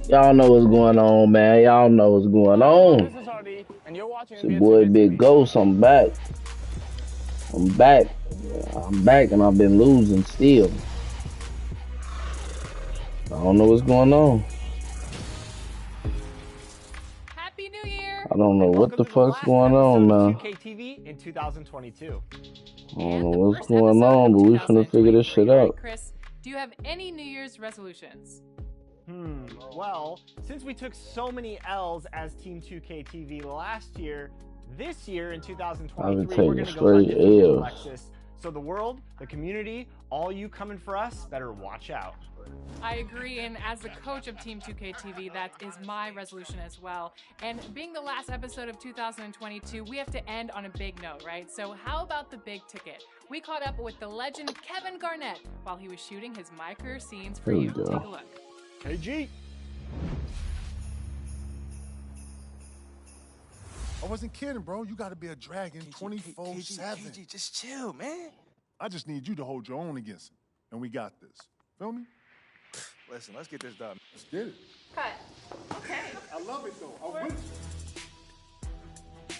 Y'all know what's going on, man. Y'all know what's going on. This is Hardy, and you're watching It's your boy Big Ghost. I'm back. I'm back. I'm back, and I've been losing still. I don't know what's going on. Happy New Year! I don't know what the fuck's going on now. 2K TV in 2022. I don't know what's going on, but we finna figure this shit out. Chris, do you have any New Year's resolutions? Well, since we took so many L's as Team 2K TV last year, this year in 2023, we're going to go undefeated, Alexis. So the world, the community, all you coming for us, better watch out. I agree, and as the coach of Team 2K TV, that is my resolution as well. And being the last episode of 2022, we have to end on a big note, right? So how about the big ticket? We caught up with the legend Kevin Garnett while he was shooting his My Career scenes for you. Take a look. KG. I wasn't kidding, bro. You got to be a dragon 24/7. KG, just chill, man. I just need you to hold your own against him, and we got this. Feel me? Listen, let's get this done. Let's get it. Cut. Okay. I love it, though. I'm with you.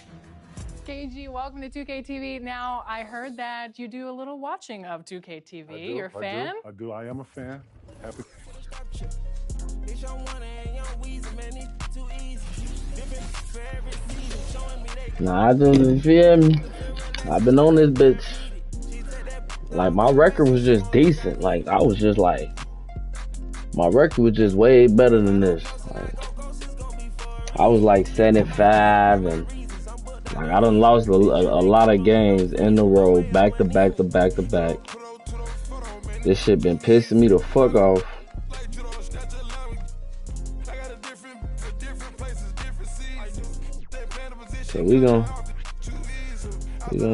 KG, welcome to 2K TV. Now, I heard that you do a little watching of 2K TV. You're a fan? I do. I am a fan. Happy. Nah, I just feel me. I've been on this bitch. Like, my record was just decent. Like, I was just like, my record was just way better than this. Like, I was like 75, and like I done lost a lot of games in a row, back to back to back to back. This shit been pissing me the fuck off. So we gonna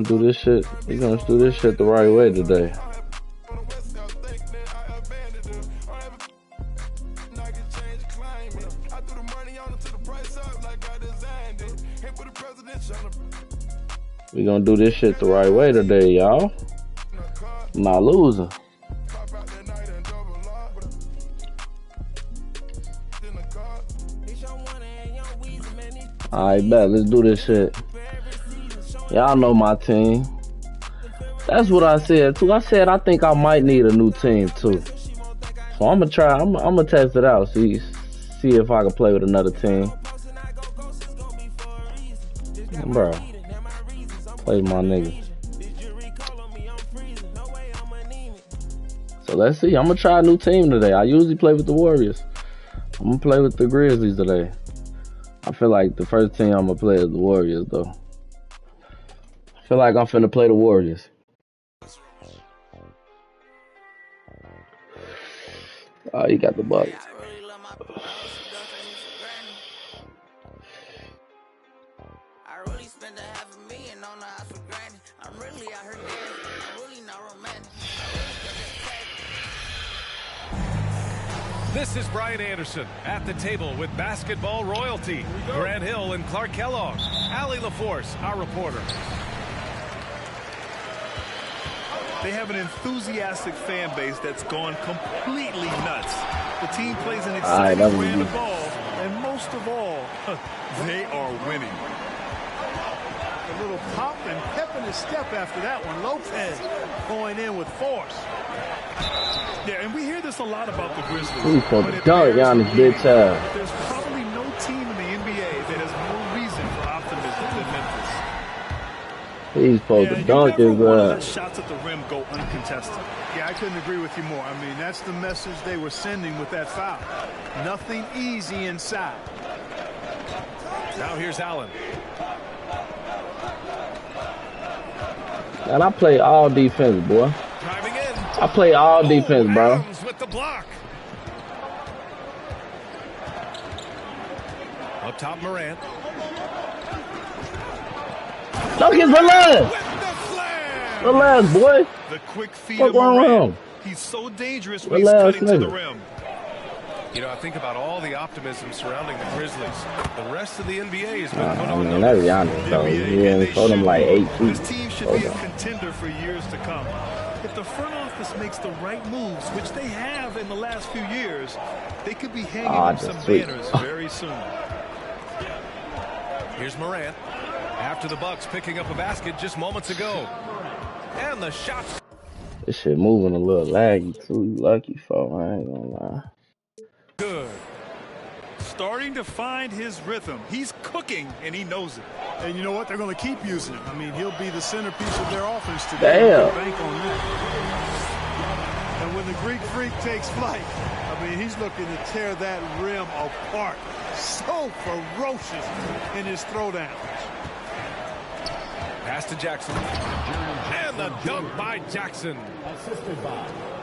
do this shit. We gonna do this shit the right way today. We gonna do this shit the right way today, y'all. I'm not losing. Alright, bet. Let's do this shit. Y'all know my team. That's what I said too. I said I think I might need a new team too. So I'm gonna try. I'm gonna test it out. See if I can play with another team. Bro, play my niggas. So let's see. I'm gonna try a new team today. I usually play with the Warriors. I'm gonna play with the Grizzlies today. I feel like the first team I'm gonna play is the Warriors, though. I feel like I'm finna play the Warriors. Oh, you got the Bucks. This is Brian Anderson at the table with basketball royalty. Grant Hill and Clark Kellogg. Allie LaForce, our reporter. They have an enthusiastic fan base that's gone completely nuts. The team plays an exciting brand of ball, and most of all, they are winning. A little pop and pep in his step after that one. Lopez going in with force. Yeah, and we hear this a lot about the Grizzlies. He's supposed to dunk on this bitch. There's probably no team in the NBA that has more reason for optimism than Memphis. He's supposed to dunk his shots at the rim go uncontested. Yeah, I couldn't agree with you more. I mean, that's the message they were sending with that foul. Nothing easy inside. Now here's Allen. And I play all defense, boy. Driving in. I play all defense, bro. With the block. Up top, Morant. Dunk his relax. Relax, boy. The quick feet What's of wrong with Morant. him? He's so dangerous when he's cutting to the rim. You know, I think about all the optimism surrounding the Grizzlies. The rest of the NBA has been put I on mean, that's Giannis, though. Yeah, throw them like 8 feet. This team should be a contender for years to come. If the front office makes the right moves, which they have in the last few years, they could be hanging up some banners very soon. Here's Morant. After the Bucks picking up a basket just moments ago. And the shot. This shit moving a little laggy too. You lucky, for I ain't gonna lie. Good. Starting to find his rhythm. He's cooking, and he knows it. And you know what? They're going to keep using him. I mean, he'll be the centerpiece of their offense today. Damn. Bank on that. And when the Greek Freak takes flight, I mean, he's looking to tear that rim apart. So ferocious in his throwdowns. Pass to Jackson. And the dunk by Jackson.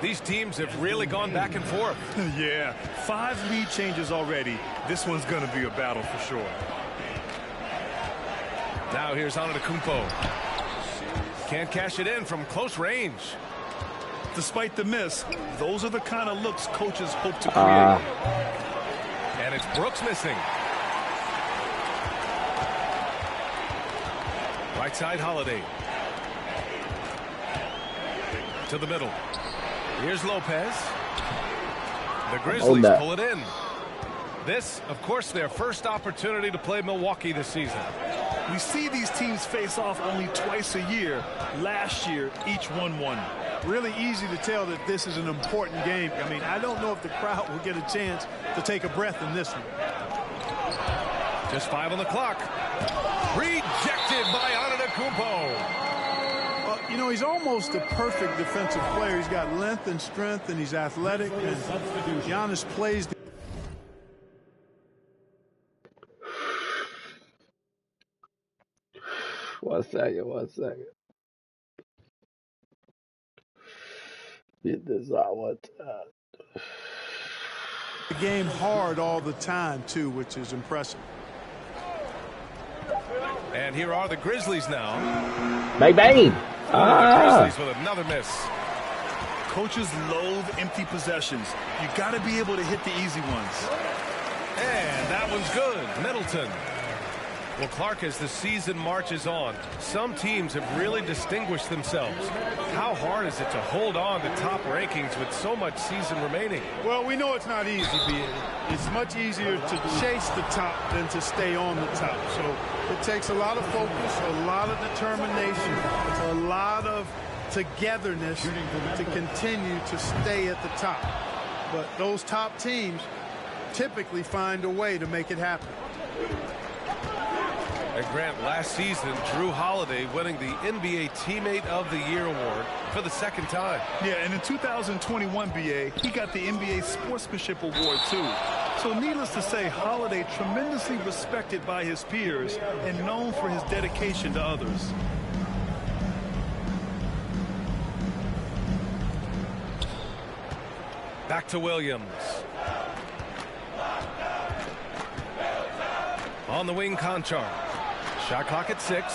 These teams have really gone back and forth. Yeah, 5 lead changes already. This one's going to be a battle for sure. Now here's Antetokounmpo. Can't cash it in from close range. Despite the miss, those are the kind of looks coaches hope to create. And it's Brooks missing. Right side, Holiday. To the middle. Here's Lopez. The Grizzlies pull it in. This, of course, their first opportunity to play Milwaukee this season. We see these teams face off only twice a year. Last year, each won one. Really easy to tell that this is an important game. I mean, I don't know if the crowd will get a chance to take a breath in this one. Just 5 on the clock. Rejected by Antetokounmpo. You know, he's almost a perfect defensive player. He's got length and strength, and he's athletic. And Giannis plays. One second. Get this out one time. The game hard all the time, too, which is impressive. And here are the Grizzlies now. Bang, bang. The Grizzlies with another miss. Coaches loathe empty possessions. You got to be able to hit the easy ones. And that one's good. Middleton. Well, Clark, as the season marches on, some teams have really distinguished themselves. How hard is it to hold on to top rankings with so much season remaining? Well, we know it's not easy, B.A. It's much easier to chase the top than to stay on the top. So it takes a lot of focus, a lot of determination, a lot of togetherness to continue to stay at the top. But those top teams typically find a way to make it happen. And Grant, last season, Drew Holiday winning the NBA Teammate of the Year award for the second time. Yeah, and in 2021, BA, he got the NBA Sportsmanship Award, too. So needless to say, Holiday tremendously respected by his peers and known for his dedication to others. Back to Williams. On the wing, Conchar. Shot clock at 6.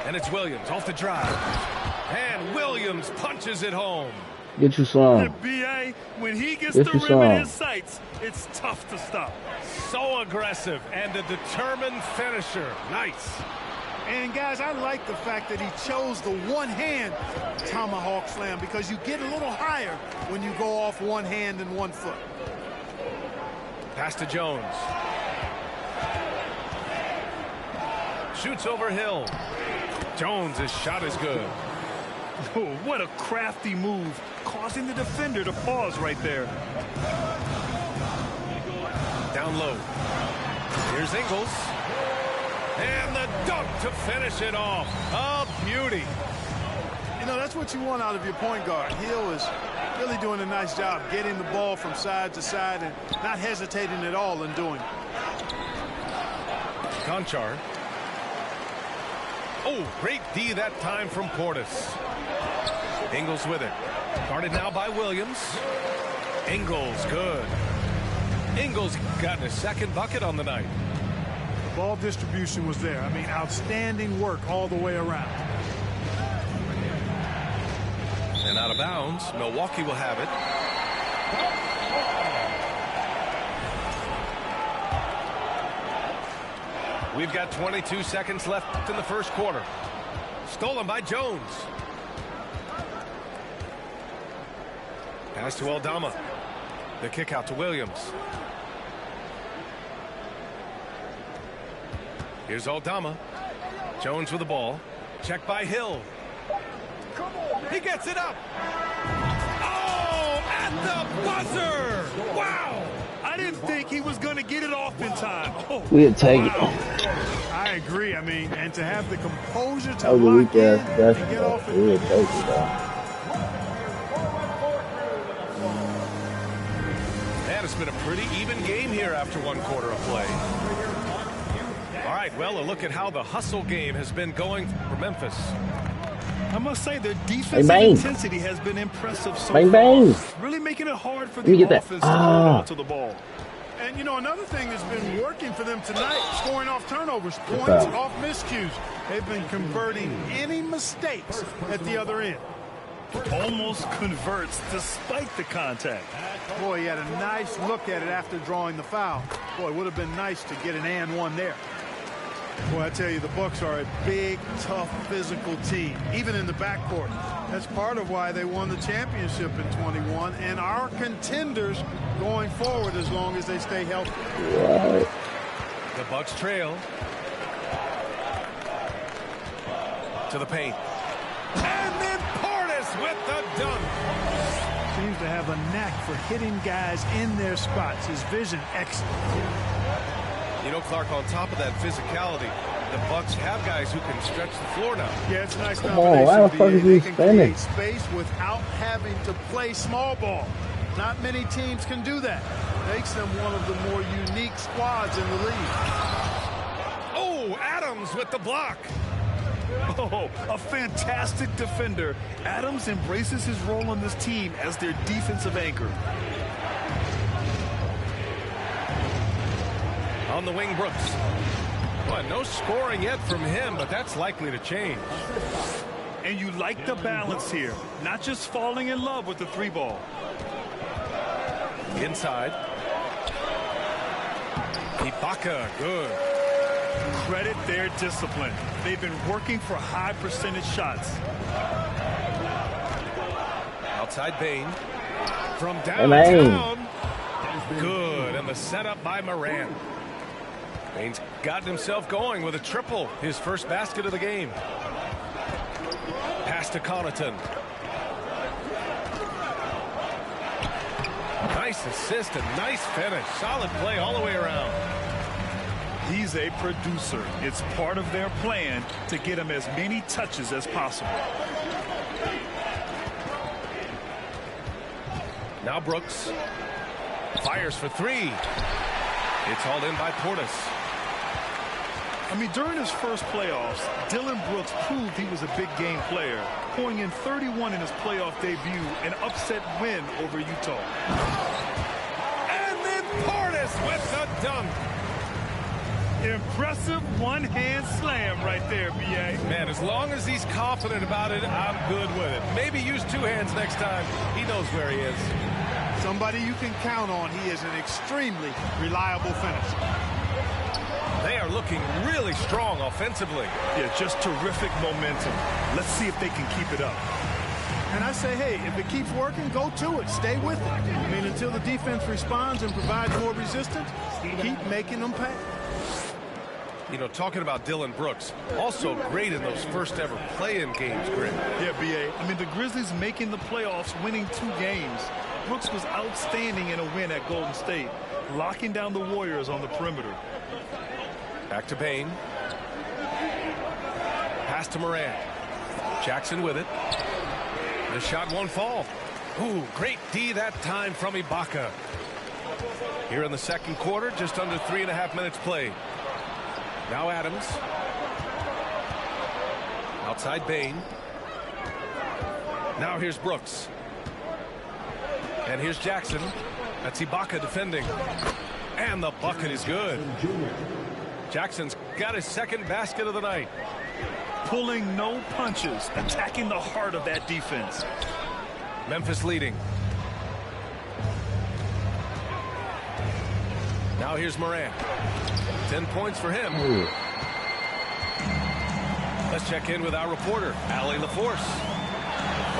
And it's Williams off the drive. And Williams punches it home. Get you some. BA, when he gets the rim in his sights, it's tough to stop. So aggressive and a determined finisher. Nice. And, guys, I like the fact that he chose the one-hand tomahawk slam because you get a little higher when you go off one hand and 1 foot. Pass to Jones. Shoots over Hill. Jones' shot is good. Oh, what a crafty move, causing the defender to pause right there. Down low. Here's Ingles. And the dunk to finish it off. A beauty. You know, that's what you want out of your point guard. Hill is really doing a nice job getting the ball from side to side and not hesitating at all in doing it. Conchar. Oh, great D that time from Portis. Ingles with it. Guarded now by Williams. Ingles, good. Ingles got his second bucket on the night. The ball distribution was there. I mean, outstanding work all the way around. And out of bounds, Milwaukee will have it. We've got 22 seconds left in the first quarter. Stolen by Jones. Pass to Aldama. The kick out to Williams. Here's Aldama. Jones with the ball. Check by Hill. He gets it up. Oh, at the buzzer. Wow. I didn't think he was going to get it off in time. Oh, We'll take it. I agree. I mean, and to have the composure to That was a lock weak in ass and possession, get though. off it. We'll take it, though. And it's been a pretty even game here after one quarter of play. All right, well, a look at how the hustle game has been going for Memphis. I must say their defensive intensity has been impressive so bang, far. bang. Really making it hard for Let me the get offense that. to hold on to the ball. And, you know, another thing that's been working for them tonight, scoring off turnovers, points off miscues. They've been converting any mistakes at the other end. Almost converts despite the contact. Boy, he had a nice look at it after drawing the foul. Boy, it would have been nice to get an and one there. Boy, I tell you, the Bucks are a big, tough, physical team, even in the backcourt. That's part of why they won the championship in 21 and are contenders going forward as long as they stay healthy. Right. The Bucks trail. To the paint. And then Portis with the dunk. Seems to have a knack for hitting guys in their spots. His vision, excellent. You know, Clark, on top of that physicality, the Bucks have guys who can stretch the floor now. Yeah, it's a nice Come on, why the fuck is they he can spinning? create space without having to play small ball. Not many teams can do that. Makes them one of the more unique squads in the league. Oh, Adams with the block. Oh, a fantastic defender. Adams embraces his role on this team as their defensive anchor. On the wing, Brooks. Well, no scoring yet from him, but that's likely to change. And you like the balance here. Not just falling in love with the three ball. Inside. Ibaka, good. Credit their discipline. They've been working for high percentage shots. Outside Bain. From Bain. downtown. Good, and the setup by Morant. Bain's gotten himself going with a triple, his first basket of the game. Pass to Connaughton. Nice assist and nice finish. Solid play all the way around. He's a producer. It's part of their plan to get him as many touches as possible. Now Brooks fires for three. It's hauled in by Portis. I mean, during his first playoffs, Dillon Brooks proved he was a big game player, pouring in 31 in his playoff debut, an upset win over Utah. And then Portis with the dunk. Impressive one-hand slam right there, B.A. Man, as long as he's confident about it, I'm good with it. Maybe use two hands next time. He knows where he is. Somebody you can count on. He is an extremely reliable finisher. They are looking really strong offensively. Yeah, just terrific momentum. Let's see if they can keep it up. And I say, hey, if it keeps working, go to it. Stay with it. I mean, until the defense responds and provides more resistance, keep making them pay. You know, talking about Dillon Brooks, also great in those first ever play-in games, Greg. Yeah, B.A. I mean, the Grizzlies making the playoffs, winning 2 games. Brooks was outstanding in a win at Golden State, locking down the Warriors on the perimeter. Back to Bain. Pass to Morant. Jackson with it. The shot won't fall. Ooh, great D that time from Ibaka. Here in the second quarter, just under 3.5 minutes played. Now Adams. Outside Bain. Now here's Brooks. And here's Jackson. That's Ibaka defending. And the bucket is good. Jackson's got his second basket of the night. Pulling no punches, attacking the heart of that defense. Memphis leading. Now here's Morant. 10 points for him. Ooh. Let's check in with our reporter, Allie LaForce.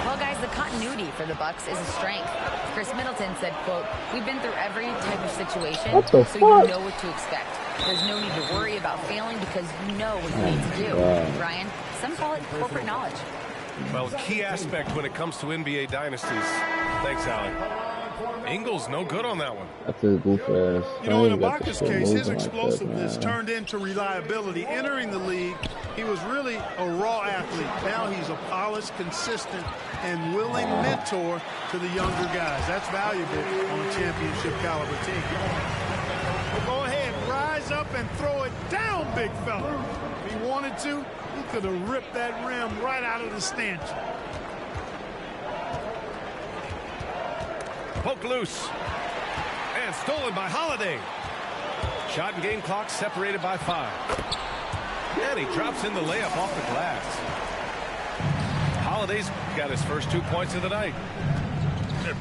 Well, guys, the continuity for the Bucks is a strength. Chris Middleton said, quote, "We've been through every type of situation, so you know what to expect. There's no need to worry about failing because you know what you need to do." Ryan, some call it corporate knowledge. Well, key aspect when it comes to NBA dynasties. Thanks, Allie. Ingles no good on that one. That's a goof ass. You know, in Ibaka's case, his explosiveness turned into reliability. Entering the league, he was really a raw athlete. Now he's a polished, consistent, and willing mentor to the younger guys. That's valuable on a championship caliber team. Well, go ahead, rise up and throw it down, big fella. If he wanted to, he could have ripped that rim right out of the stanchion. Poke loose. And stolen by Holiday. Shot and game clock separated by 5. And he drops in the layup off the glass. Holiday's got his first 2 points of the night.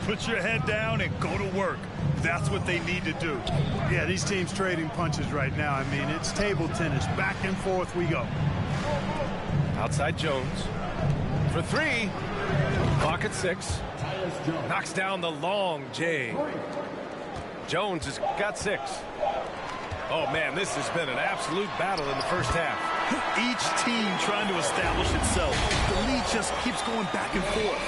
Put your head down and go to work. That's what they need to do. Yeah, these teams trading punches right now. I mean, it's table tennis. Back and forth we go. Outside Jones. For 3. Clock at 6. Knocks down the long J. Jones has got 6. Oh, man, this has been an absolute battle in the first half. Each team trying to establish itself. The lead just keeps going back and forth.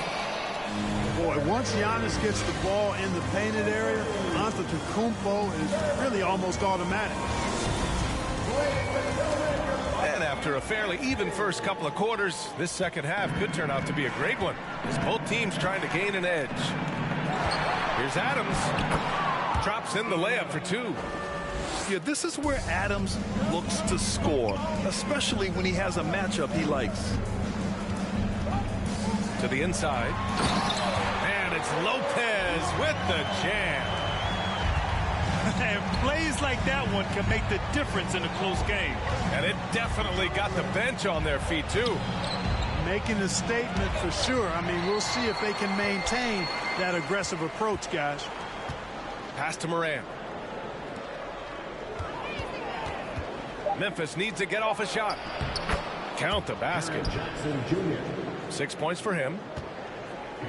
Boy, once Giannis gets the ball in the painted area, Antetokounmpo is really almost automatic. And after a fairly even first couple of quarters, this second half could turn out to be a great one, as both teams trying to gain an edge. Here's Adams. Drops in the layup for 2. Yeah, this is where Adams looks to score, especially when he has a matchup he likes. To the inside. And it's Lopez with the jam. And plays like that one can make the difference in a close game. And it definitely got the bench on their feet, too. Making a statement for sure. I mean, we'll see if they can maintain that aggressive approach, guys. Pass to Moran. Memphis needs to get off a shot. Count the basket. 6 points for him.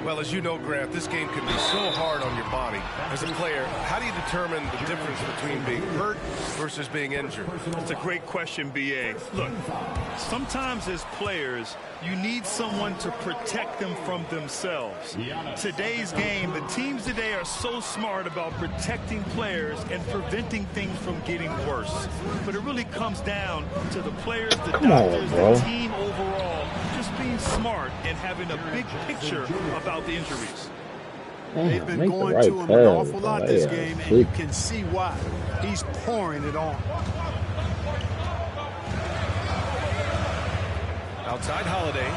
Well, as you know, Grant, this game can be so hard on your body. As a player, how do you determine the difference between being hurt versus being injured? That's a great question, B.A. Look, sometimes as players, you need someone to protect them from themselves. Today's game, the teams today are so smart about protecting players and preventing things from getting worse. But it really comes down to the players, the doctors, the team overall, just being smart and having a big picture about the injuries. They've been going to him an awful lot this game, and you can see why. He's pouring it on. Outside Holiday.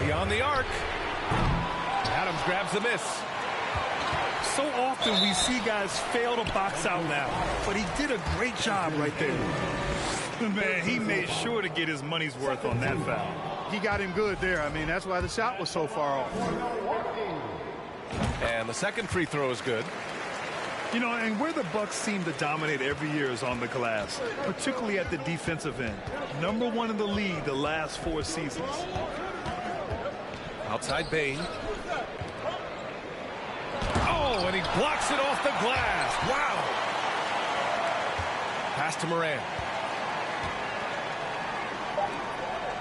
Beyond the arc. Adams grabs the miss. So often we see guys fail to box out now, but he did a great job right there. Man, he made sure to get his money's worth on that foul. He got him good there. I mean, that's why the shot was so far off. And the second free throw is good. You know, and where the Bucks seem to dominate every year is on the glass, particularly at the defensive end. #1 in the league the last 4 seasons. Outside Bain. Oh, and he blocks it off the glass. Wow. Pass to Moran.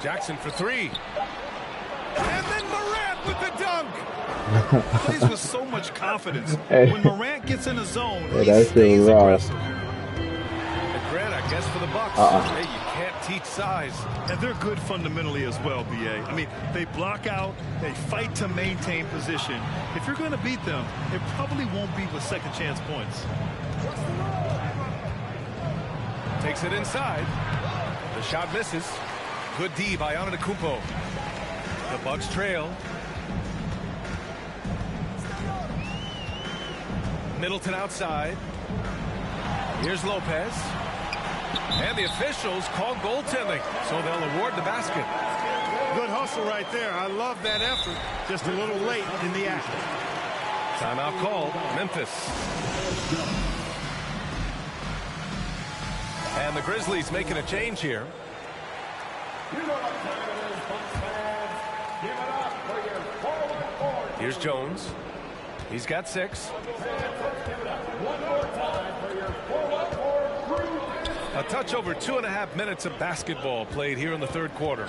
Jackson for 3. And then Morant with the dunk. Plays with so much confidence. When Morant gets in the zone, he that's stays aggressive. And Grant, I guess for the Bucks, hey, you can't teach size. And they're good fundamentally as well, B.A. I mean, they block out, they fight to maintain position. If you're going to beat them, it probably won't be with second chance points. Takes it inside. The shot misses. Good D by Antetokounmpo. The Bucks trail. Middleton outside. Here's Lopez. And the officials call goaltending, so they'll award the basket. Good hustle right there. I love that effort. Just a little late in the act. Timeout called. Memphis. And the Grizzlies making a change here. Here's Jones. He's got 6. A touch over 2.5 minutes of basketball played here in the third quarter.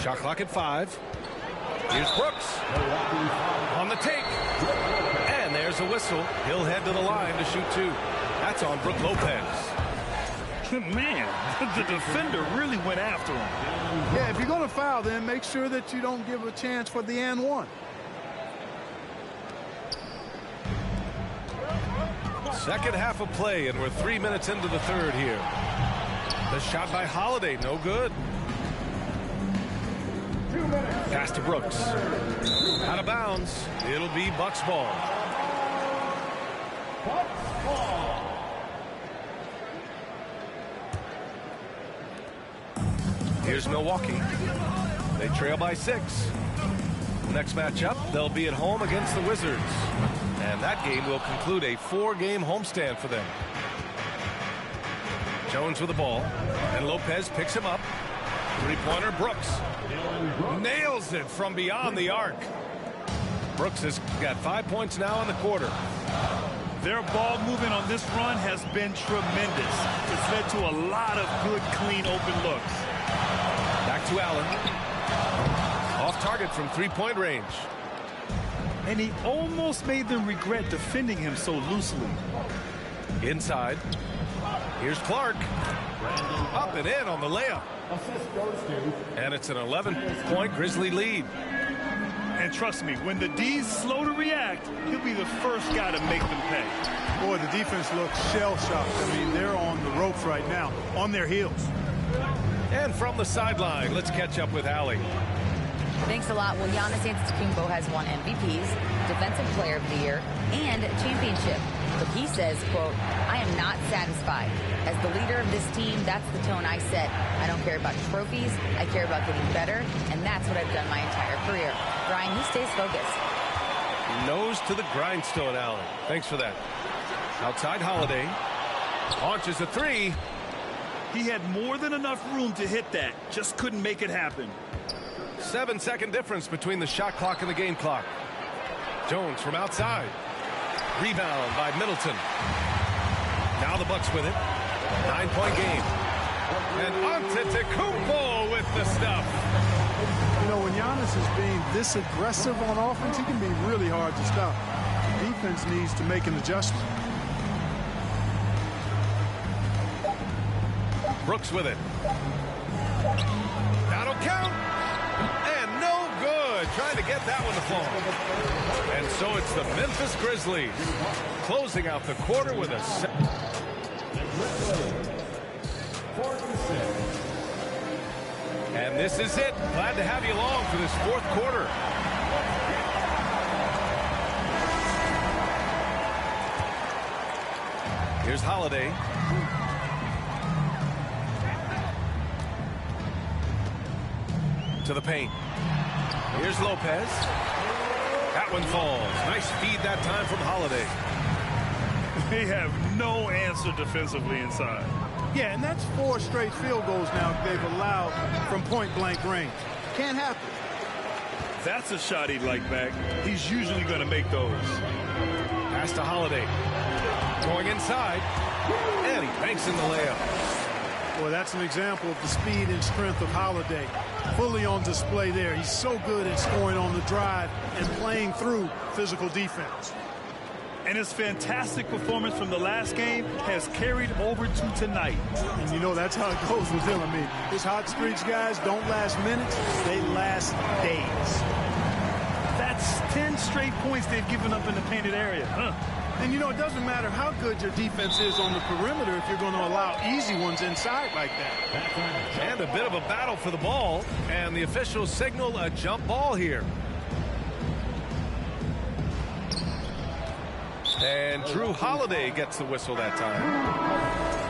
Shot clock at 5. Here's Brooks on the take. And there's a whistle. He'll head to the line to shoot 2. That's on Brook Lopez. Man, the defender really went after him. Yeah, if you're going to foul, then make sure that you don't give a chance for the and one. Second half of play, and we're 3 minutes into the third here. The shot by Holiday, no good. Pass to Brooks. Out of bounds. It'll be Bucks ball. Here's Milwaukee. They trail by 6. Next matchup, they'll be at home against the Wizards. And that game will conclude a 4-game homestand for them. Jones with the ball. And Lopez picks him up. Three-pointer, Brooks. Nails it from beyond the arc. Brooks has got 5 points now in the quarter. Their ball movement on this run has been tremendous. It's led to a lot of good, clean, open looks. Back to Allen. Off target from 3-point range. And he almost made them regret defending him so loosely. Inside. Here's Clark. Up and in on the layup. And it's an 11-point Grizzly lead. And trust me, when the D's slow to react, he'll be the first guy to make them pay. Boy, the defense looks shell-shocked. I mean, they're on the ropes right now, on their heels. And from the sideline, let's catch up with Allie. Thanks a lot. Well, Giannis Antetokounmpo has won MVPs, Defensive Player of the Year, and championship. But he says, quote, I am not satisfied. As the leader of this team, that's the tone I set. I don't care about trophies. I care about getting better, and that's what I've done my entire career. Brian, he stays focused. Nose to the grindstone, Allen. Thanks for that. Outside Holiday. Launches a 3. He had more than enough room to hit that. Just couldn't make it happen. 7-second difference between the shot clock and the game clock. Jones from outside. Rebound by Middleton. Now the Bucks with it. 9-point game. And Antetokounmpo with the stuff. You know, when Giannis is being this aggressive on offense, he can be really hard to stop. Defense needs to make an adjustment. Brooks with it. That'll count. And no good. Trying to get that one to fall. And so it's the Memphis Grizzlies closing out the quarter with a set. And this is it. Glad to have you along for this fourth quarter. Here's Holiday. To the paint. Here's Lopez. That one falls. Nice feed that time from Holiday. They have no answer defensively inside. Yeah, and that's 4 straight field goals now they've allowed from point-blank range. Can't happen. That's a shot he'd like back. He's usually going to make those. Pass to Holiday. Going inside. And he banks in the layup. Well, that's an example of the speed and strength of Holiday. Fully on display there. He's so good at scoring on the drive and playing through physical defense. And his fantastic performance from the last game has carried over to tonight. And you know, that's how it goes with him. I mean, his hot streaks, guys, don't last minutes. They last days. That's 10 straight points they've given up in the painted area. And, you know, it doesn't matter how good your defense is on the perimeter if you're going to allow easy ones inside like that. And a bit of a battle for the ball. And the officials signal a jump ball here. And Drew Holiday gets the whistle that time.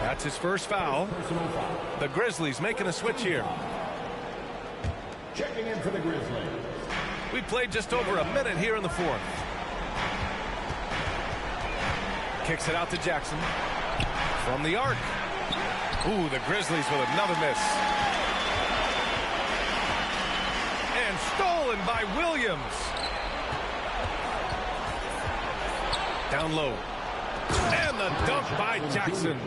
That's his first foul. The Grizzlies making a switch here. Checking in for the Grizzlies. We played just over a minute here in the fourth. Kicks it out to Jackson. From the arc. Ooh, the Grizzlies with another miss. And stolen by Williams. Down low. And the dunk by Jackson.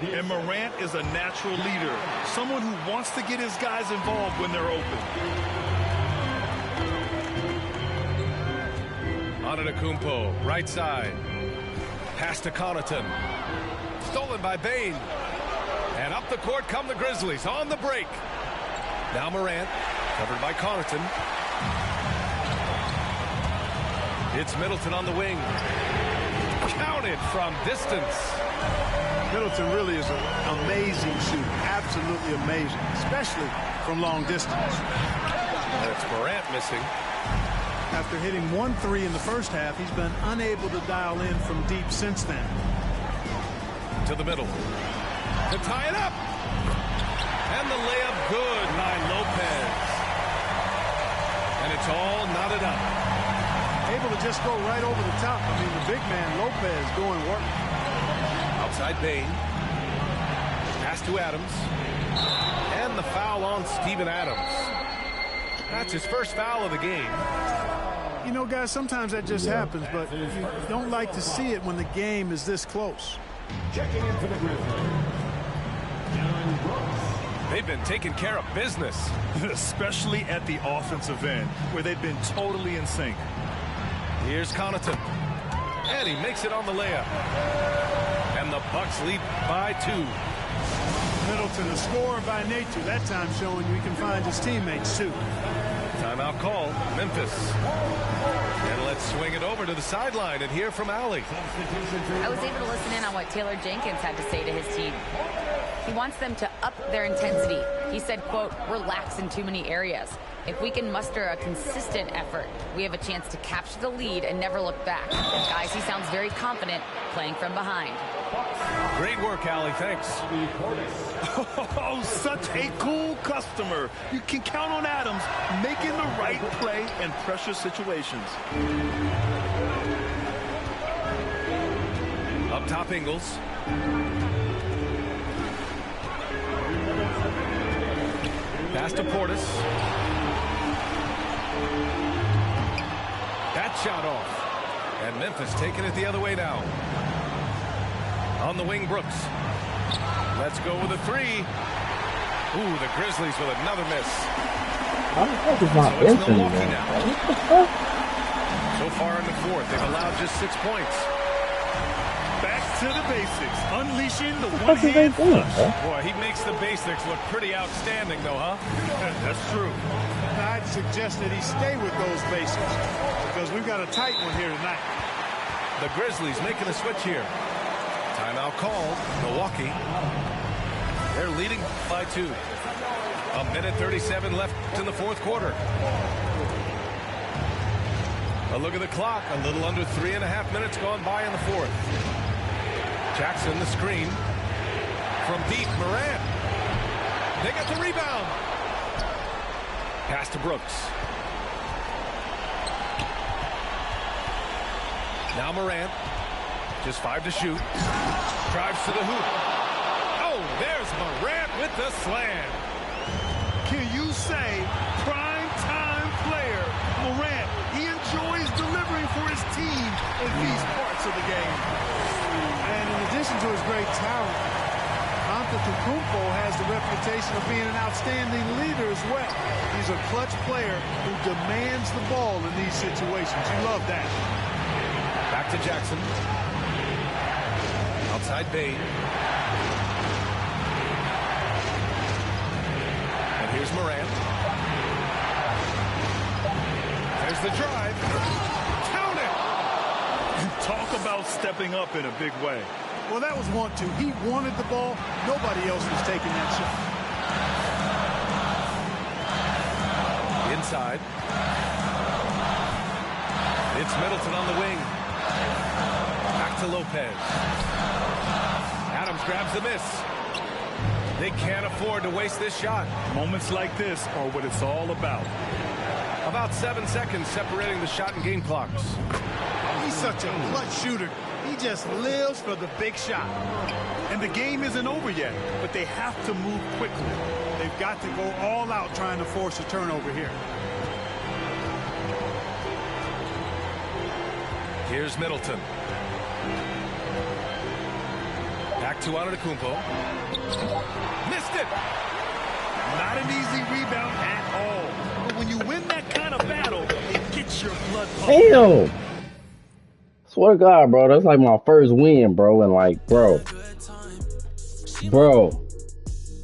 And Morant is a natural leader, someone who wants to get his guys involved when they're open. Antetokounmpo, right side. Pass to Connaughton. Stolen by Bane. And up the court come the Grizzlies on the break. Now Morant, covered by Connaughton. It's Middleton on the wing. Counted from distance. Middleton really is an amazing shooter. Absolutely amazing, especially from long distance. That's Morant missing. After hitting 1 3 in the first half, he's been unable to dial in from deep since then. To the middle. To tie it up. And the layup good by Lopez. And it's all knotted up. Able to just go right over the top. I mean, the big man, Lopez, doing work. Outside Bane. Pass to Adams. And the foul on Steven Adams. That's his first foul of the game. You know, guys, sometimes that just happens, but you don't like to see it when the game is this close. Checking in for the Grizzlies. They've been taking care of business. Especially at the offensive end, where they've been totally in sync. Here's Connaughton. And he makes it on the layup. And the Bucks lead by 2. Middleton, a scorer by nature, that time showing we can find his teammates, too. Timeout call, Memphis. And let's swing it over to the sideline and hear from Allie. I was able to listen in on what Taylor Jenkins had to say to his team. He wants them to up their intensity. He said, quote, "We're lax in too many areas. If we can muster a consistent effort, we have a chance to capture the lead and never look back." Guys, he sounds very confident playing from behind. Great work, Allie. Thanks. Oh, such a cool customer. You can count on Adams making the right play in pressure situations. Up top, Ingles. Pass to Portis. That shot off. And Memphis taking it the other way now. On the wing, Brooks. Let's go with a 3. Ooh, the Grizzlies with another miss. How the fuck is not missing, man? What the fuck? So far in the fourth, they've allowed just 6 points. Back to the basics, unleashing the What the fuck is they doing, bro? Boy, he makes the basics look pretty outstanding, though, huh? That's true. I'd suggest that he stay with those basics because we've got a tight one here tonight. The Grizzlies making a switch here. Timeout called. Milwaukee. They're leading by 2. 1:37 left in the fourth quarter. A look at the clock. A little under 3.5 minutes gone by in the fourth. Jackson, the screen. From deep, Morant. They got the rebound. Pass to Brooks. Now Morant. Just 5 to shoot. Drives to the hoop. Oh, there's Morant with the slam. Can you say prime time player Morant? He enjoys delivering for his team in these parts of the game. And in addition to his great talent, Antetokounmpo has the reputation of being an outstanding leader as well. He's a clutch player who demands the ball in these situations. You love that. Back to Jackson. Outside Bane. And here's Morant. There's the drive. Count it! Talk about stepping up in a big way. Well, that was want to. He wanted the ball. Nobody else was taking that shot. Inside. It's Middleton on the wing. Back to Lopez. Adams grabs the miss. They can't afford to waste this shot. Moments like this are what it's all about. About 7 seconds separating the shot and game clocks. He's such a clutch shooter. He just lives for the big shot. And the game isn't over yet, but they have to move quickly. They've got to go all out trying to force a turnover here. Here's Middleton. Back to Antetokounmpo. Missed it. Not an easy rebound at all. But when you win that kind of battle, it gets your blood pumping. Damn. Swear to God, bro, that's like my first win, bro, and like, bro,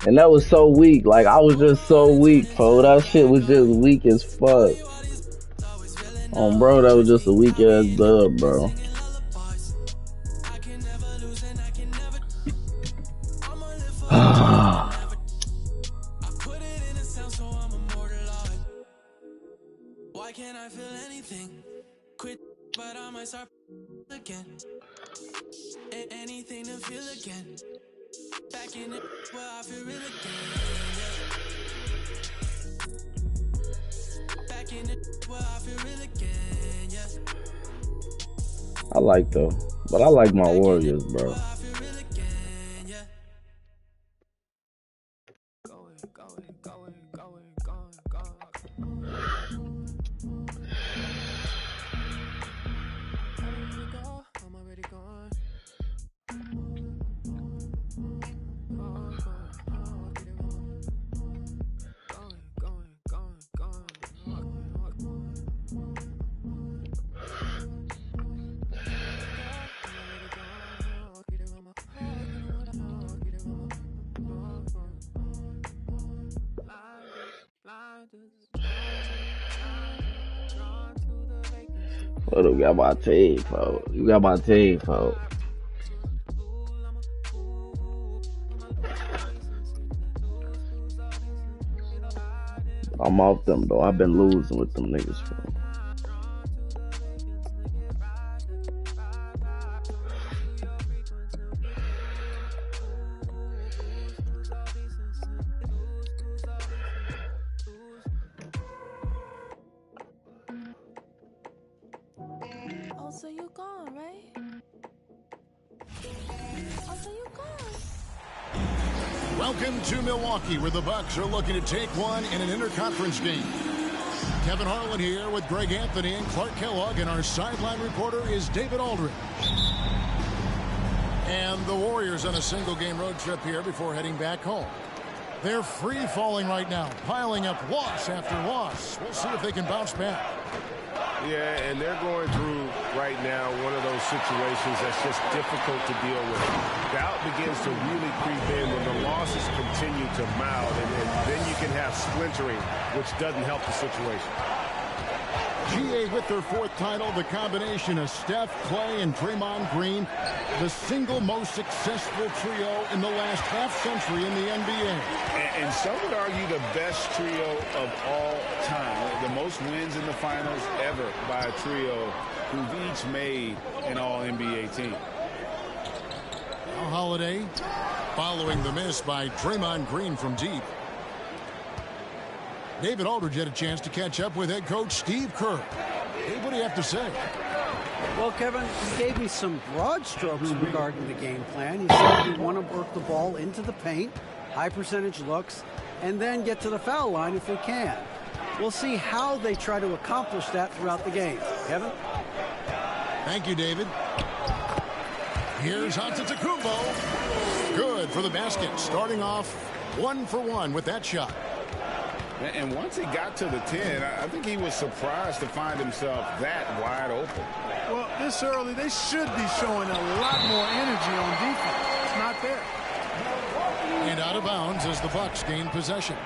and that was so weak. Like, I was just so weak, bro. That shit was just weak as fuck. Bro, that was just a weak ass dub, bro. Why can't I feel anything? Quit, but I might start again. Anything to feel again. Back in it where I feel real again. Back in it where I feel real again. Yeah. I like but I like my Warriors, bro. What you got my team, folks? You got my team, folks. I'm off them, though. I've been losing with them niggas, bro. So you gone, right? So you gone. Welcome to Milwaukee, where the Bucks are looking to take one in an interconference game. Kevin Harlan here with Greg Anthony and Clark Kellogg, and our sideline reporter is David Aldridge. And the Warriors on a single-game road trip here before heading back home. They're free-falling right now, piling up loss after loss. We'll see if they can bounce back. Yeah, and they're going through right now one of those situations that's just difficult to deal with. Doubt begins to really creep in when the losses continue to mount, and then you can have splintering, which doesn't help the situation. GA with their fourth title, the combination of Steph, Clay, and Draymond Green, the single most successful trio in the last half-century in the NBA. And some would argue the best trio of all time. The most wins in the finals ever by a trio who've each made an all-NBA team. Now Holiday following the miss by Draymond Green from deep. David Aldridge had a chance to catch up with head coach Steve Kerr. Hey, what do you have to say? Well, Kevin, you gave me some broad strokes regarding the game plan. You said you want to work the ball into the paint, high percentage looks, and then get to the foul line if we can. We'll see how they try to accomplish that throughout the game. Kevin? Thank you, David. Here's Antetokounmpo. Good for the basket. Starting off 1 for 1 with that shot. And once he got to the 10, I think he was surprised to find himself that wide open. Well, this early, they should be showing a lot more energy on defense. It's not there. And out of bounds as the Bucks gain possession.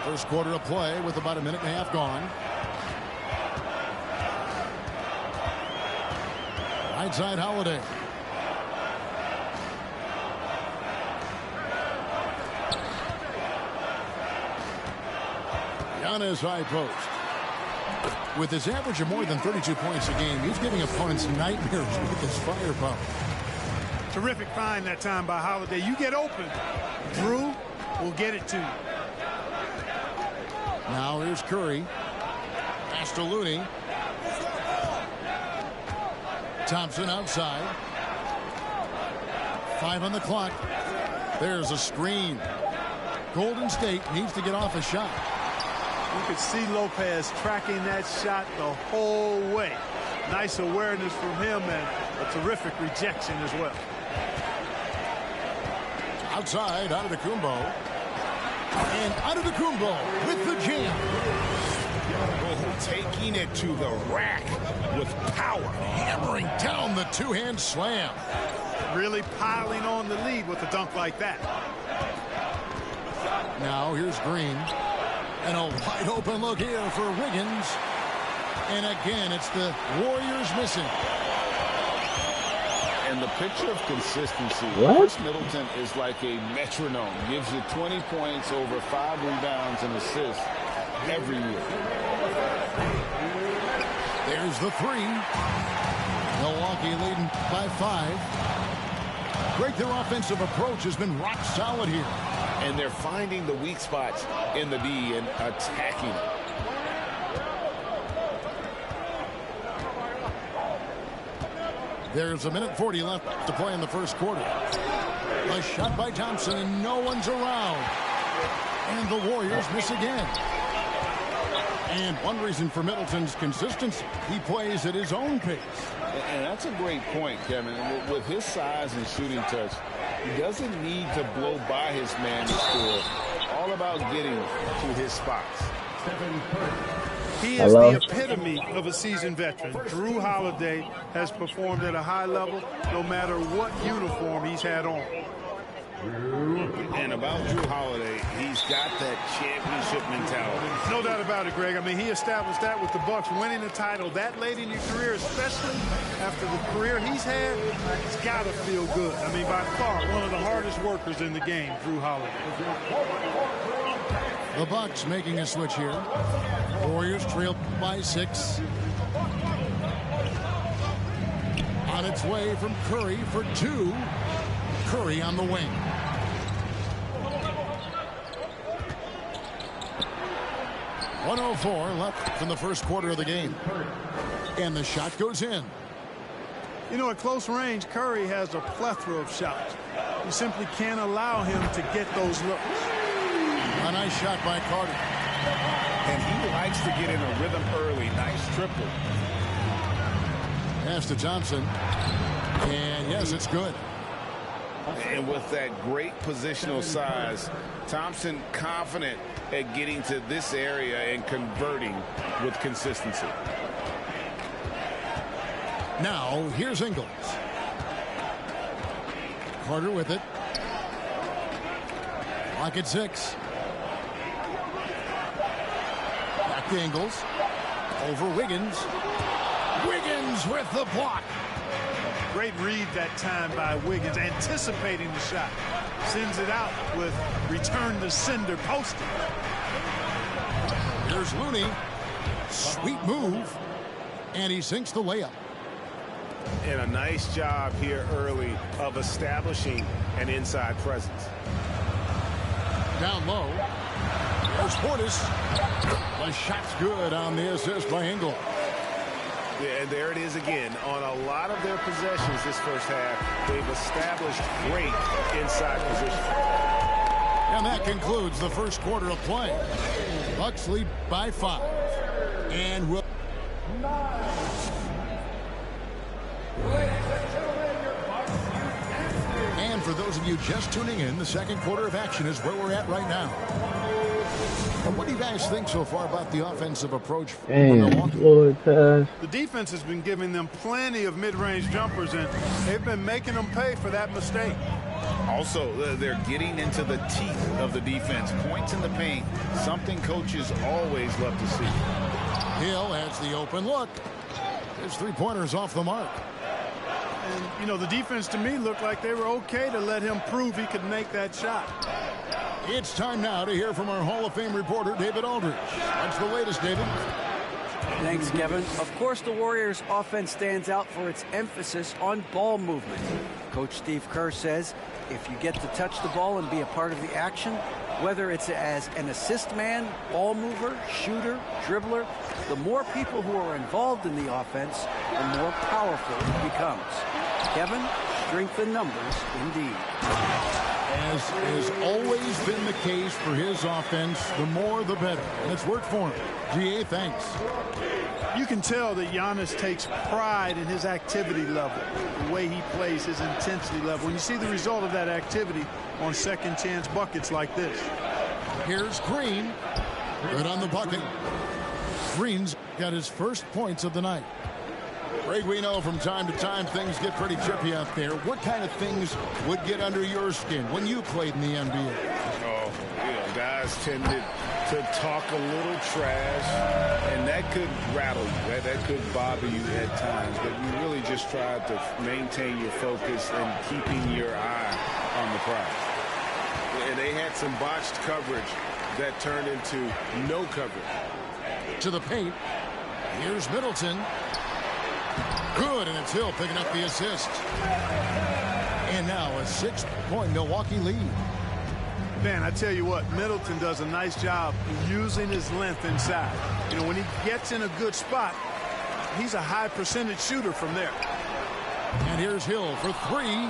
First quarter of play with about a minute and a half gone. Right side Holiday. Giannis high post. With his average of more than 32 points a game, he's giving opponents nightmares with his firepower. Terrific find that time by Holiday. You get open, Drew will get it to you. Now here's Curry. Pass to Looney. Thompson outside. 5 on the clock. There's a screen. Golden State needs to get off a shot. You could see Lopez tracking that shot the whole way. Nice awareness from him and a terrific rejection as well. Outside, Antetokounmpo. And Antetokounmpo with the jam. Oh, taking it to the rack with power. Hammering down the two-hand slam. Really piling on the lead with a dunk like that. Now here's Green. And a wide open look here for Wiggins. And again, it's the Warriors missing. And the picture of consistency. What? Middleton is like a metronome. Gives you 20 points, over 5 rebounds and assists every year. There's the 3. Milwaukee leading by 5. Greg, their offensive approach has been rock solid here. And they're finding the weak spots in the D and attacking it. There's 1:40 left to play in the first quarter. A shot by Thompson, and no one's around. And the Warriors miss again. And one reason for Middleton's consistency, he plays at his own pace. And that's a great point, Kevin. With his size and shooting touch, he doesn't need to blow by his man to score. All about getting to his spots. He is the epitome of a seasoned veteran. Drew Holiday has performed at a high level no matter what uniform he's had on. And about Drew Holiday, he's got that championship mentality. No doubt about it, Greg. I mean, he established that with the Bucks winning the title that late in your career, especially after the career he's had. It's got to feel good. I mean, by far, one of the hardest workers in the game, Drew Holiday. The Bucks making a switch here. Warriors trail by 6. On its way from Curry for 2. Curry on the wing. .104 left in the first quarter of the game. And the shot goes in. You know, at close range, Curry has a plethora of shots. You simply can't allow him to get those looks. A nice shot by Carter. And he likes to get in a rhythm early. Nice triple. Pass to Thompson. And yes, it's good. And with that great positional size, Thompson confident at getting to this area and converting with consistency. Now, here's Ingles. Carter with it. Clock at 6. Back to Ingles. Over Wiggins. Wiggins with the block. Great read that time by Wiggins, anticipating the shot. Sends it out with return to sender posted. Here's Looney. Sweet move. And he sinks the layup. And a nice job here early of establishing an inside presence. Down low. There's Portis. The shot's good on the assist by Ingles. Yeah, and there it is again. On a lot of their possessions this first half, they've established great inside position. And that concludes the first quarter of play. Bucks lead by 5. And will. And for those of you just tuning in, the second quarter of action is where we're at right now. What do you guys think so far about the offensive approach from Milwaukee? The defense has been giving them plenty of mid-range jumpers, and they've been making them pay for that mistake. Also, they're getting into the teeth of the defense. Points in the paint, something coaches always love to see. Hill has the open look. His three-pointers off the mark. And, you know, the defense to me looked like they were okay to let him prove he could make that shot. It's time now to hear from our Hall of Fame reporter, David Aldridge. What's the latest, David? Thanks, Kevin. Of course, the Warriors' offense stands out for its emphasis on ball movement. Coach Steve Kerr says, if you get to touch the ball and be a part of the action, Whether it's as an assist man, ball mover, shooter, dribbler, the more people who are involved in the offense, the more powerful it becomes. Kevin, strength in numbers indeed. As has always been the case for his offense, the more the better. And it's worked for him. GA, thanks. You can tell that Giannis takes pride in his activity level, the way he plays, his intensity level. When you see the result of that activity on second chance buckets like this. Here's Green. Right on the bucket. Green's got his first points of the night. Greg, we know from time to time things get pretty chippy out there. What kind of things would get under your skin when you played in the NBA? Oh, guys tended to talk a little trash, and that could rattle you. That could bother you at times, but you really just tried to maintain your focus and keeping your eye on the prize. And they had some botched coverage that turned into no coverage. To the paint. Here's Middleton. Good, and it's Hill picking up the assist. And now a 6-point Milwaukee lead. Man, I tell you what, Middleton does a nice job using his length inside. You know, when he gets in a good spot, he's a high percentage shooter from there. And here's Hill for three.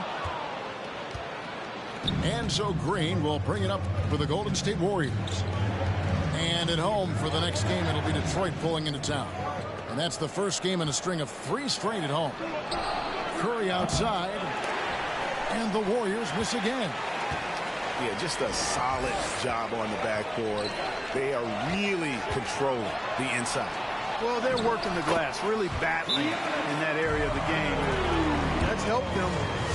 And so Green will bring it up for the Golden State Warriors. And at home for the next game, it'll be Detroit pulling into town. And that's the first game in a string of 3 straight at home. Curry outside. And the Warriors miss again. Yeah, just a solid job on the backboard. They are really controlling the inside. Well, they're working the glass, really battling in that area of the game. That's helped them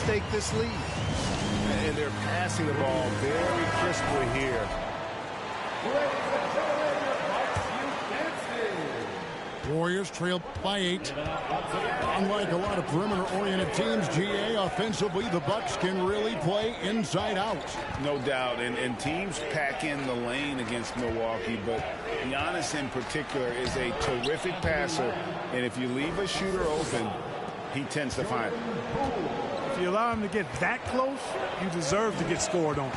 stake this lead. And they're passing the ball very crisply here. Warriors trail by 8. Unlike a lot of perimeter-oriented teams, GA, offensively, the Bucks can really play inside out. No doubt, and teams pack in the lane against Milwaukee, but Giannis in particular is a terrific passer, and if you leave a shooter open, he tends to find it. If you allow him to get that close, you deserve to get scored on.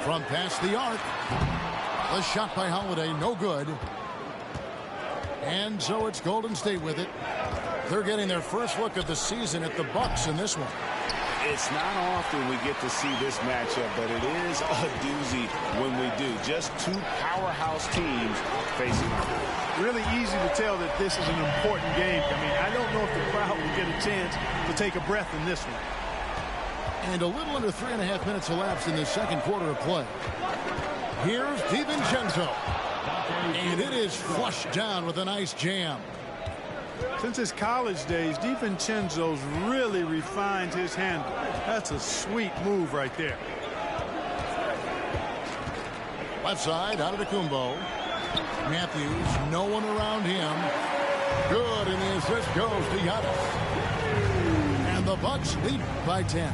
From past the arc. The shot by Holiday, no good. And so it's Golden State with it. They're getting their first look of the season at the Bucks in this one. It's not often we get to see this matchup, but it is a doozy when we do. Just 2 powerhouse teams facing off. Really easy to tell that this is an important game. I mean, I don't know if the crowd will get a chance to take a breath in this one. And a little under 3.5 minutes elapsed in the second quarter of play. Here's DiVincenzo. And it is flushed down with a nice jam. Since his college days, DiVincenzo's really refined his handle. That's a sweet move right there. Left side, out of Antetokounmpo. Matthews, no one around him. Good, and the assist goes to Giannis. And the Bucks lead by 10.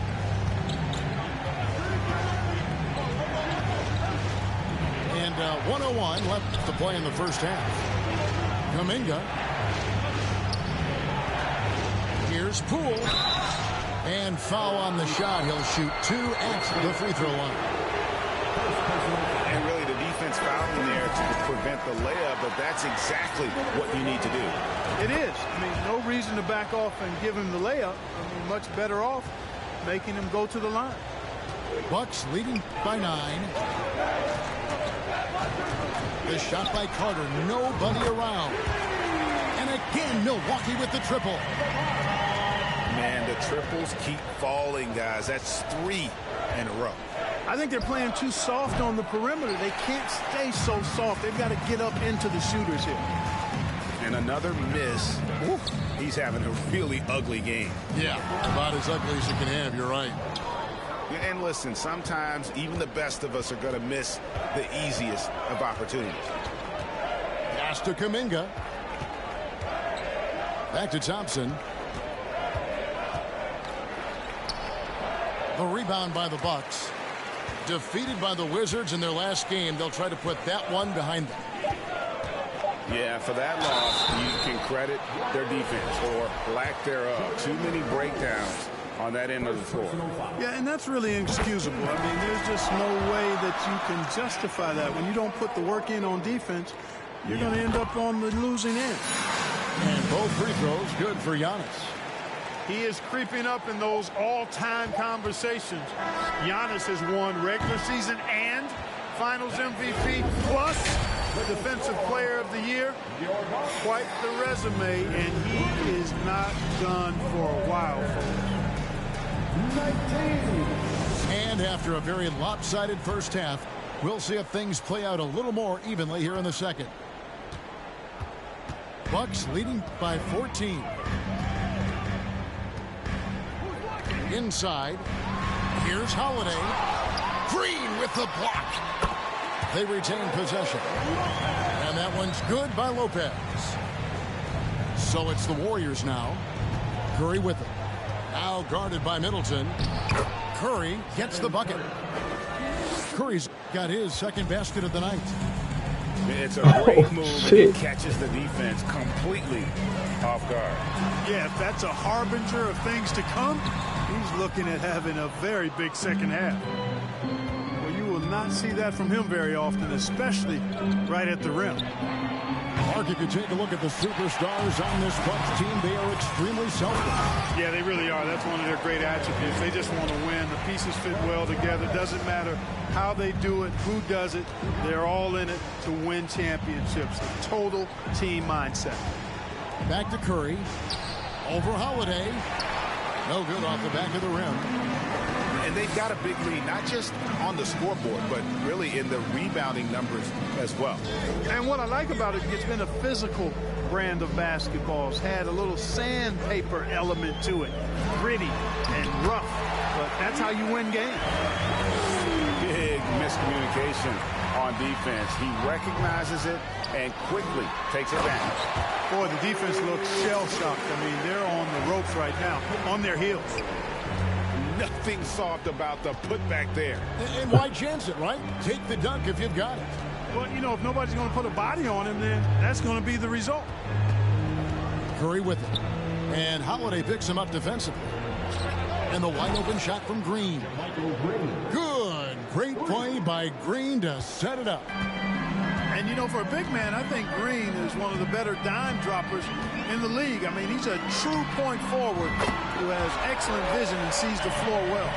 And 1:01 left to play in the first half. Kuminga. Here's Poole. And foul on the shot. He'll shoot 2 at the free throw line. And really the defense fouling there to prevent the layup, but that's exactly what you need to do. It is. I mean, no reason to back off and give him the layup. I mean, much better off making him go to the line. Bucks leading by 9. The shot by Carter, nobody around. And again, Milwaukee with the triple. Man, the triples keep falling, guys. That's 3 in a row. I think they're playing too soft on the perimeter. They can't stay so soft. They've got to get up into the shooters here. And another miss. Oof, he's having a really ugly game. Yeah, about as ugly as you can have. You're right. And listen, sometimes even the best of us are going to miss the easiest of opportunities. Pass to Kuminga. Back to Thompson. The rebound by the Bucks. Defeated by the Wizards in their last game. They'll try to put that one behind them. Yeah, for that loss, you can credit their defense or lack thereof. Too many breakdowns on that end of the floor. Yeah, and that's really inexcusable. I mean, there's just no way that you can justify that. When you don't put the work in on defense, you're going to end up on the losing end. And both free throws good for Giannis. He is creeping up in those all-time conversations. Giannis has won regular season and Finals MVP plus Defensive Player of the Year. Quite the resume, and he is not done for a while. And after a very lopsided first half, we'll see if things play out a little more evenly here in the second. Bucks leading by 14. Inside, here's Holiday. Green with the block. They retain possession. And that one's good by Lopez. So it's the Warriors now. Curry with it. Now guarded by Middleton. Curry gets the bucket. Curry's got his second basket of the night. It's a great move, and it catches the defense completely off guard. Yeah, if that's a harbinger of things to come, he's looking at having a very big second half. Well, you will not see that from him very often, especially right at the rim. Mark, if you take a look at the superstars on this Bucks team, they are extremely selfless. Yeah, they really are. That's one of their great attributes. They just want to win. The pieces fit well together. Doesn't matter how they do it, who does it. They're all in it to win championships. A total team mindset. Back to Curry. Over Holiday. No good off the back of the rim. And they've got a big lead, not just on the scoreboard, but really in the rebounding numbers as well. And what I like about it, it's been a physical brand of basketball. It's had a little sandpaper element to it. Gritty and rough. But that's how you win games. Big miscommunication on defense. He recognizes it and quickly takes advantage. Boy, the defense looks shell-shocked. I mean, they're on the ropes right now, on their heels. Nothing soft about the putback there. And why chance it, right? Take the dunk if you've got it. Well, you know, if nobody's going to put a body on him, then that's going to be the result. Curry with it. And Holiday picks him up defensively. And the wide open shot from Green. Good. Great play by Green to set it up. And, you know, for a big man, I think Green is one of the better dime droppers in the league. I mean, he's a true point forward who has excellent vision and sees the floor well.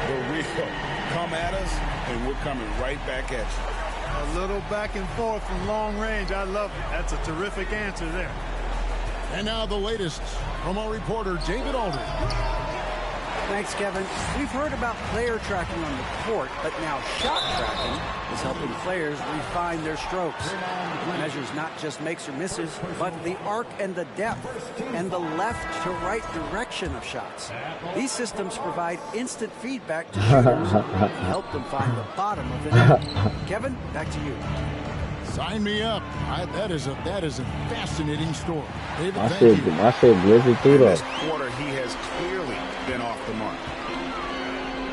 The real come at us, and we're coming right back at you. A little back and forth from long range. I love it. That's a terrific answer there. And now the latest from our reporter, David Aldridge. Thanks, Kevin. We've heard about player tracking on the court, but now shot tracking is helping players refine their strokes. It measures not just makes or misses, but the arc and the depth and the left to right direction of shots. These systems provide instant feedback to shooters and help them find the bottom of the net. Kevin, back to you. Sign me up. That is a fascinating story. David, I said Blizzard through that. This quarter, he has clearly been off the mark.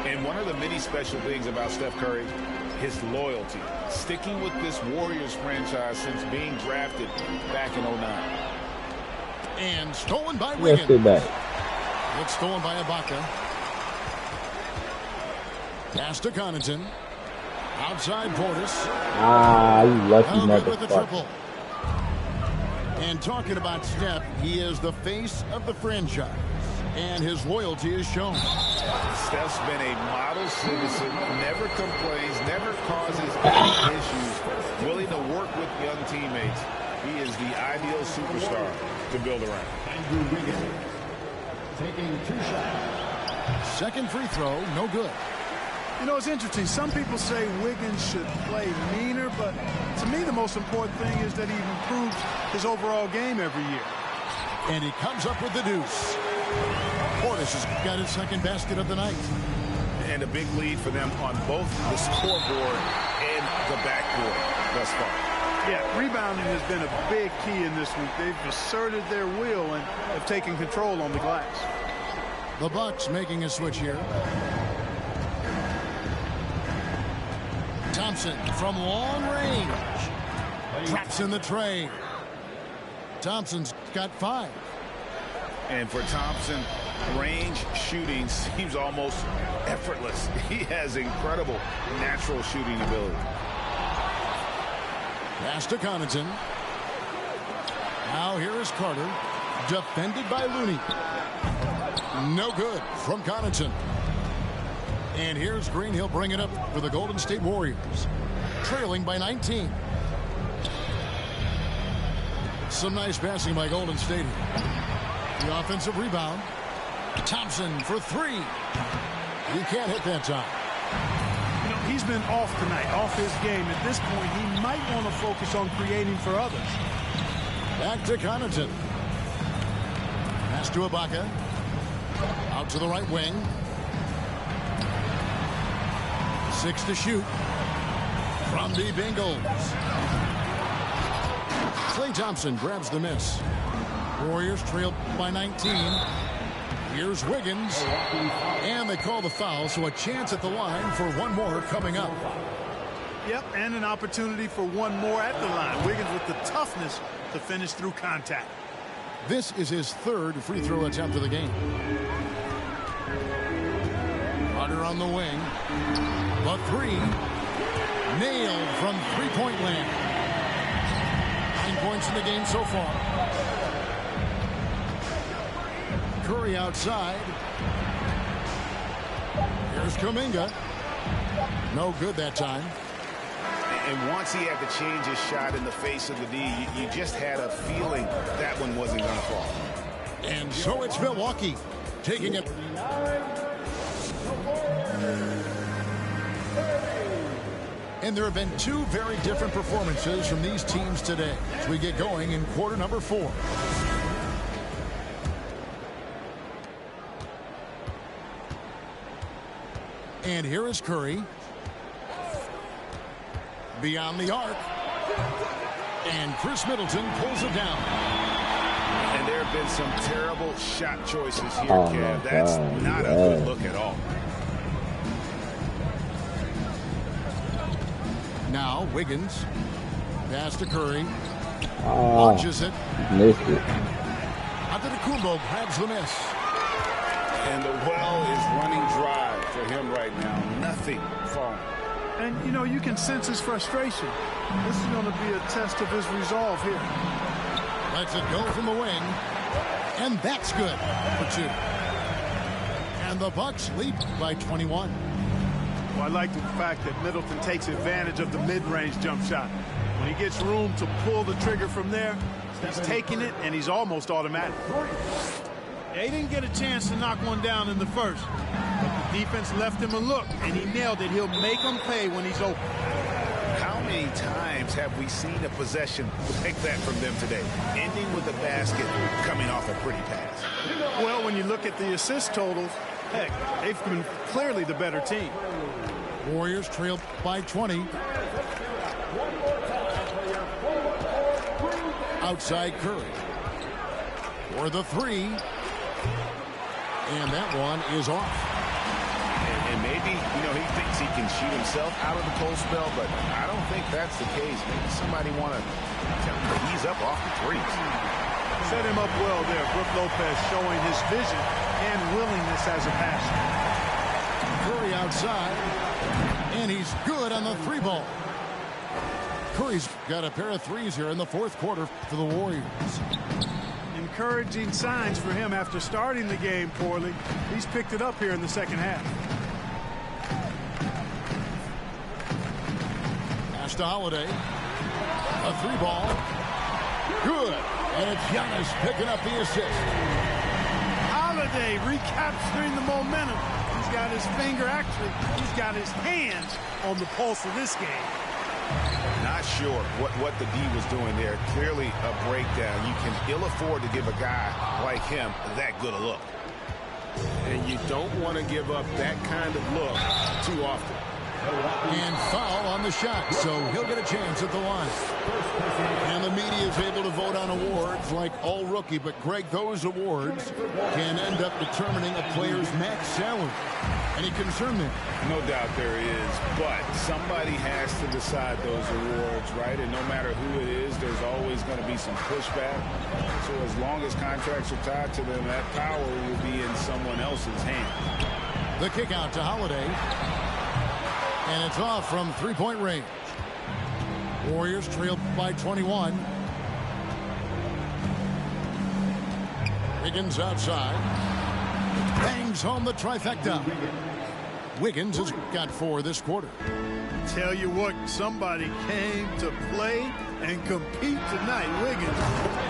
And one of the many special things about Steph Curry, his loyalty. Sticking with this Warriors franchise since being drafted back in 09. And stolen by Wiggins. It's stolen by Ibaka. Pass to Connaughton. Outside Portis. You lucky motherfucker. And talking about Steph, he is the face of the franchise. And his loyalty is shown. Steph's been a model citizen, never complains, never causes any issues, willing to work with young teammates. He is the ideal superstar to build around. Andrew Wiggins taking 2 shots. Second free throw, no good. You know, it's interesting. Some people say Wiggins should play meaner, but to me the most important thing is that he improves his overall game every year. And he comes up with the deuce. Portis has got his second basket of the night. And a big lead for them on both the scoreboard and the backboard thus far. Yeah, rebounding has been a big key in this week. They've asserted their will and have taken control on the glass. The Bucks making a switch here. Thompson from long range. Drops in the tray. Thompson's got 5. And for Thompson, range shooting seems almost effortless. He has incredible natural shooting ability. Pass to Connaughton. Now here is Carter. Defended by Looney. No good from Connaughton. And here's Green. He'll bring it up for the Golden State Warriors. Trailing by 19. Some nice passing by Golden State. The offensive rebound. Thompson for three. He can't hit that time. You know, he's been off tonight, off his game. At this point, he might want to focus on creating for others. Back to Connaughton. Pass to Ibaka. Out to the right wing. 6 to shoot. From the Bengals. Klay Thompson grabs the miss. Warriors trail by 19. Here's Wiggins. And they call the foul, so a chance at the line for one more coming up. Yep, and an opportunity for one more at the line. Wiggins with the toughness to finish through contact. This is his third free throw attempt of the game. Carter on the wing. The three. Nailed from three-point land. 9 points in the game so far. Curry outside. Here's Kuminga. No good that time. And once he had to change his shot in the face of the D, you just had a feeling that one wasn't going to fall. And so it's Milwaukee taking it. And there have been two very different performances from these teams today as we get going in quarter number 4. And here is Curry. Beyond the arc. And Chris Middleton pulls it down. And there have been some terrible shot choices here, Kev. That's not a good look at all. Now Wiggins. Pass to Curry. Launches it. Missed it. Antetokounmpo grabs the miss. And the well is running dry for him right now. Nothing falling. And, you know, you can sense his frustration. This is going to be a test of his resolve here. Lets it go from the wing. And that's good for 2. And the Bucks lead by 21. Well, I like the fact that Middleton takes advantage of the mid-range jump shot. When he gets room to pull the trigger from there, he's taking it, and he's almost automatic. Yeah, he didn't get a chance to knock one down in the first. But the defense left him a look, and he nailed it. He'll make him pay when he's open. How many times have we seen a possession like that from them today? Ending with a basket, coming off a pretty pass. Well, when you look at the assist totals, heck, they've been clearly the better team. Warriors trail by 20. Outside Curry. For the three. And that one is off. And maybe, you know, he thinks he can shoot himself out of the cold spell, but I don't think that's the case. Maybe somebody want to tell him to ease up off the threes. Set him up well there. Brook Lopez showing his vision and willingness as a passer. Curry outside. And he's good on the three ball. Curry's got a pair of threes here in the fourth quarter for the Warriors. Encouraging signs for him after starting the game poorly. He's picked it up here in the second half. Pass to Holiday. A three ball. Good. And it's Giannis picking up the assist. Holiday recapturing the momentum. He's got his finger, actually, he's got his hands on the pulse of this game. Not sure what the D was doing there. Clearly a breakdown. You can ill afford to give a guy like him that good a look. And you don't want to give up that kind of look too often. And foul on the shot, so he'll get a chance at the line. And the media is able to vote on awards like all rookie, but Greg, those awards can end up determining a player's max salary. Any concern there? No doubt there is, but somebody has to decide those awards, right? And no matter who it is, there's always going to be some pushback. So as long as contracts are tied to them, that power will be in someone else's hand. The kick out to Holiday. And it's off from three-point range. Warriors trail by 21. Wiggins outside. Bangs home the trifecta. Wiggins has got 4 this quarter. Tell you what, somebody came to play and compete tonight. Wiggins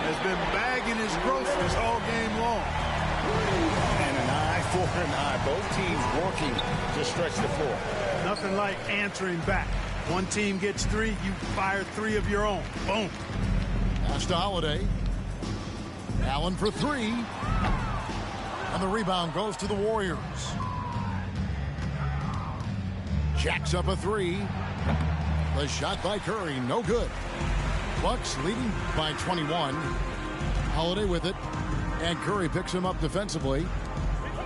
has been bagging his groceries all game long. And an eye for an eye. Both teams working to stretch the floor. Nothing like answering back. One team gets 3, you fire 3 of your own. Boom. Pass to Holiday. Allen for 3. And the rebound goes to the Warriors. Jacks up a 3. The shot by Curry, no good. Bucks leading by 21. Holiday with it. And Curry picks him up defensively.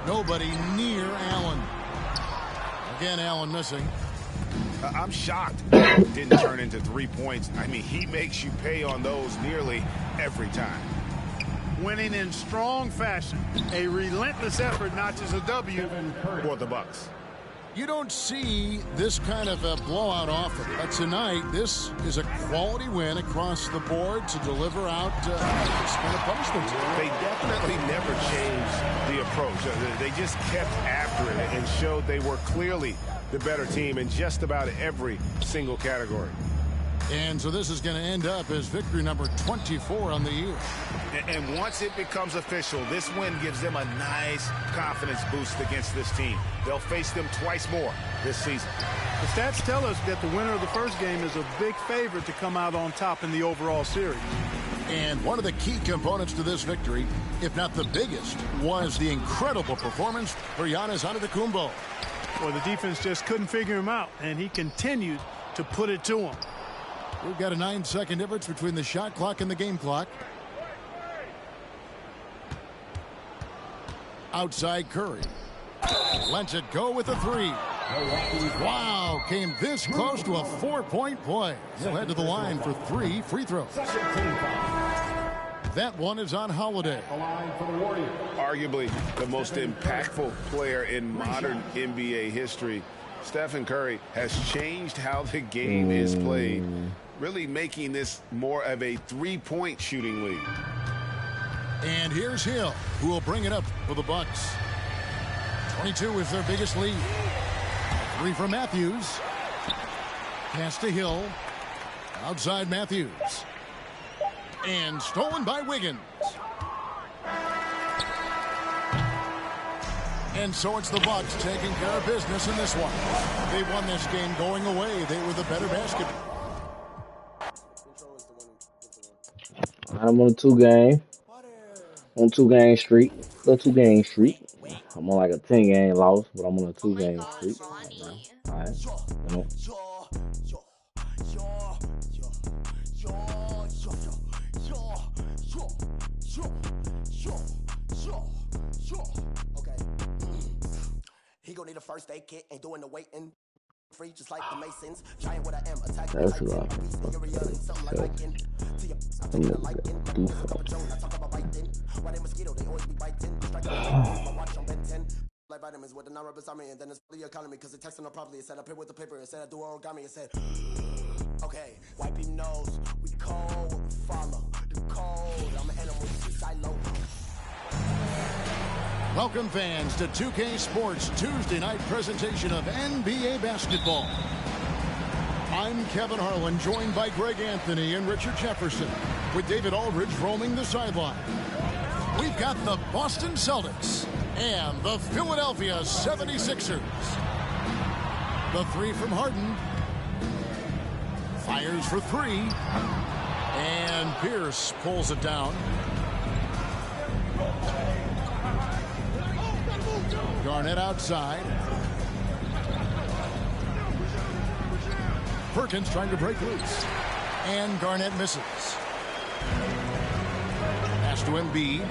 Nobody near Allen. Again, Allen missing. I'm shocked it didn't turn into 3 points. I mean, he makes you pay on those nearly every time. Winning in strong fashion. A relentless effort notches a W for the Bucks. You don't see this kind of a blowout often, but tonight this is a quality win across the board to deliver out this kind of punishment. They definitely never changed the approach. They just kept after it and showed they were clearly the better team in just about every single category. And so this is going to end up as victory number 24 on the year. And once it becomes official, this win gives them a nice confidence boost against this team. They'll face them twice more this season. The stats tell us that the winner of the first game is a big favorite to come out on top in the overall series. And one of the key components to this victory, if not the biggest, was the incredible performance for Giannis Antetokounmpo. Well, the defense just couldn't figure him out, and he continued to put it to him. We've got a 9-second difference between the shot clock and the game clock. Outside Curry. Lets it go with a 3. Wow, came this close to a 4-point play. He'll head to the line for 3 free throws. That one is on Holiday. Arguably the most impactful player in modern NBA history. Stephen Curry has changed how the game is played, really making this more of a 3-point shooting league. And here's Hill, who will bring it up for the Bucks. 22 is their biggest lead. 3 for Matthews. Pass to Hill. Outside Matthews. And stolen by Wiggins. And so it's the Bucks taking care of business in this one. They won this game going away. They were the better basketball. I'm on a 2-game streak. Little 2-game streak. I'm on like a 10-game loss, but I'm on a 2-game streak right now. All right. You know. He gon' need a first aid kit, ain't doing the waiting. Free just like the Masons. Giant what I am, attacking That's like a lot. something like liking. To your I think I like in. I talk about biting. Why they mosquito, they always be biting. Striking my watch on Ben 10. Like vitamins with the non-rubbers on me, and then it's the economy because it texted them properly. It said up here with the paper, it said I do origami. It said, okay, wipe him nose. We cold, we follow the code. I'm an animal, silo. Welcome fans to 2K Sports Tuesday night presentation of NBA basketball. I'm Kevin Harlan, joined by Greg Anthony and Richard Jefferson, with David Aldridge roaming the sideline. We've got the Boston Celtics and the Philadelphia 76ers. The 3 from Harden. Fires for 3. And Pierce pulls it down. Garnett outside. Perkins trying to break loose. And Garnett misses. Pass to Embiid.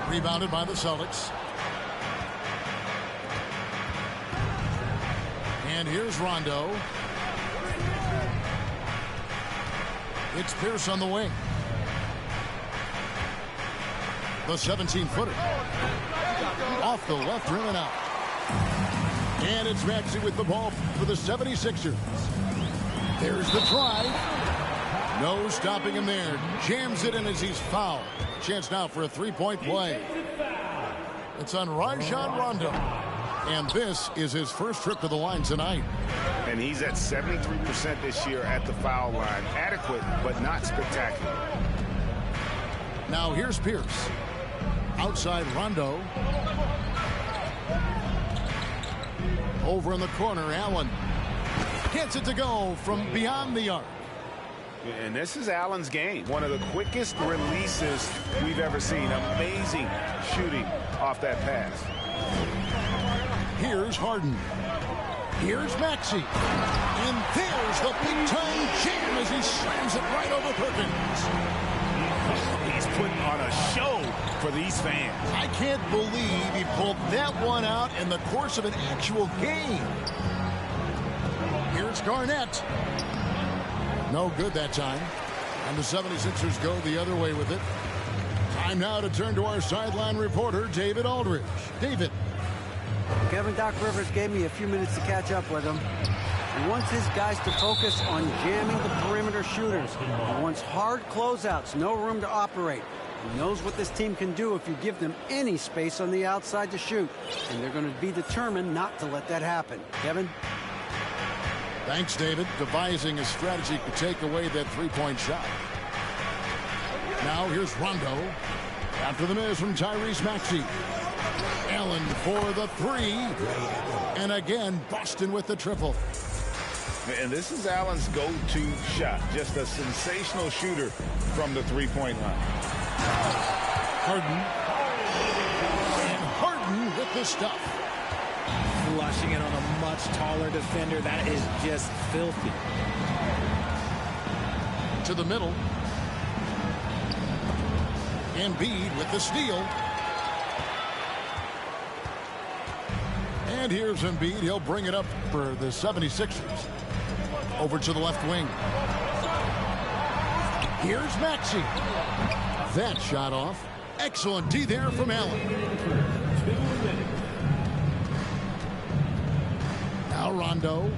Rebounded by the Celtics. And here's Rondo. It's Pierce on the wing. The 17-footer. Off the left rim and out. And it's Maxey with the ball for the 76ers. There's the drive. No stopping him there. Jams it in as he's fouled. Chance now for a three-point play. It's on Rajon Rondo. And this is his first trip to the line tonight. And he's at 73% this year at the foul line. Adequate, but not spectacular. Now here's Pierce. Outside Rondo. Over in the corner, Allen. Gets it to go from beyond the arc. And this is Allen's game. One of the quickest releases we've ever seen. Amazing shooting off that pass. Here's Harden. Here's Maxey. And there's the big-time jam as he slams it right over Perkins. He's putting on a show for these fans. I can't believe he pulled that one out in the course of an actual game. Here's Garnett. No good that time. And the 76ers go the other way with it. Time now to turn to our sideline reporter, David Aldridge. David. Kevin, Doc Rivers gave me a few minutes to catch up with him. He wants his guys to focus on jamming the perimeter shooters. He wants hard closeouts, no room to operate. He knows what this team can do if you give them any space on the outside to shoot. And they're going to be determined not to let that happen. Kevin? Thanks, David. Devising a strategy to take away that three-point shot. Now here's Rondo. After the miss from Tyrese Maxey. Allen for the three. And again, Boston with the triple. And this is Allen's go-to shot. Just a sensational shooter from the three-point line. Harden. And Harden with the stuff. Flushing it on a much taller defender. That is just filthy. To the middle. Embiid with the steal. And here's Embiid. He'll bring it up for the 76ers. Over to the left wing. Here's Maxey. That shot off. Excellent D there from Allen. Now Rondo.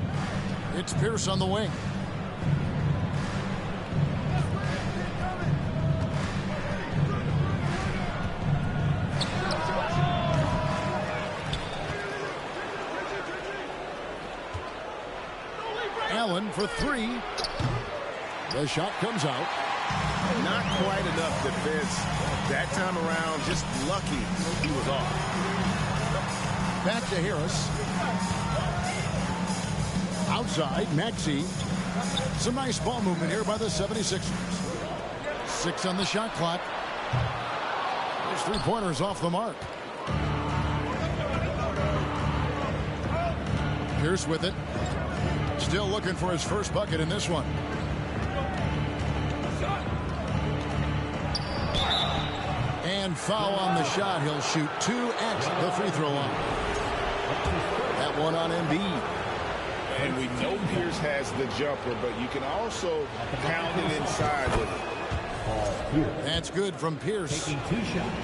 It's Pierce on the wing. Allen for three. The shot comes out. Not quite enough defense that time around. Just lucky he was off. Back to Harris. Outside, Maxey. Some nice ball movement here by the 76ers. 6 on the shot clock. His three-pointers off the mark. Pierce with it. Still looking for his first bucket in this one. And foul on the shot. He'll shoot 2 at the free throw line. That one on Embiid. And we know Pierce has the jumper, but you can also pound it inside with it. That's good from Pierce.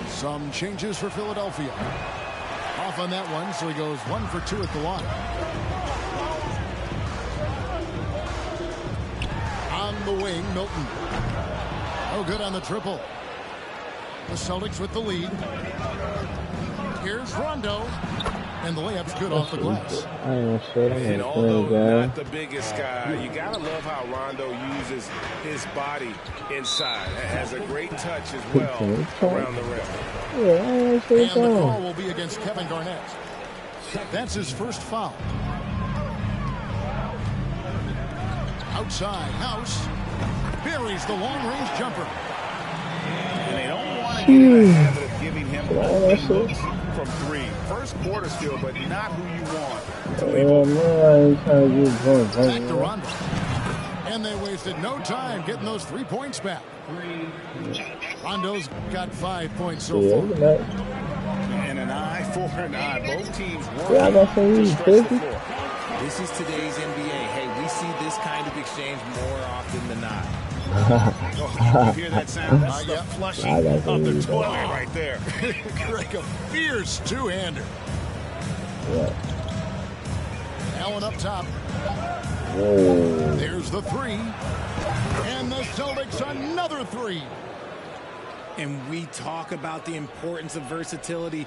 Some changes for Philadelphia. Off on that one, so he goes 1 for 2 at the line. On the wing, Milton. Oh, good on the triple. The Celtics with the lead. Here's Rondo. And the layup's good off the glass. And although not the biggest guy, you got to love how Rondo uses his body inside. Has a great touch as well around the rim. And the call will be against Kevin Garnett. That's his first foul. Outside, House buries the long-range jumper. And they don't want to get in the habit of giving him open looks from three. First quarter still, but not who you want to leave. Back to Rondo. And they wasted no time getting those 3 points back. Rondo's got 5 points so far. And an eye for an eye. Both teams working to stretch the floor. This is today's NBA. Hey, we see this kind of exchange more often than not. You hear that sound? That's the flushing of the toilet right there. Greg, a fierce two-hander. Yeah. Allen up top. Whoa. There's the three. And the Celtics another three. And we talk about the importance of versatility.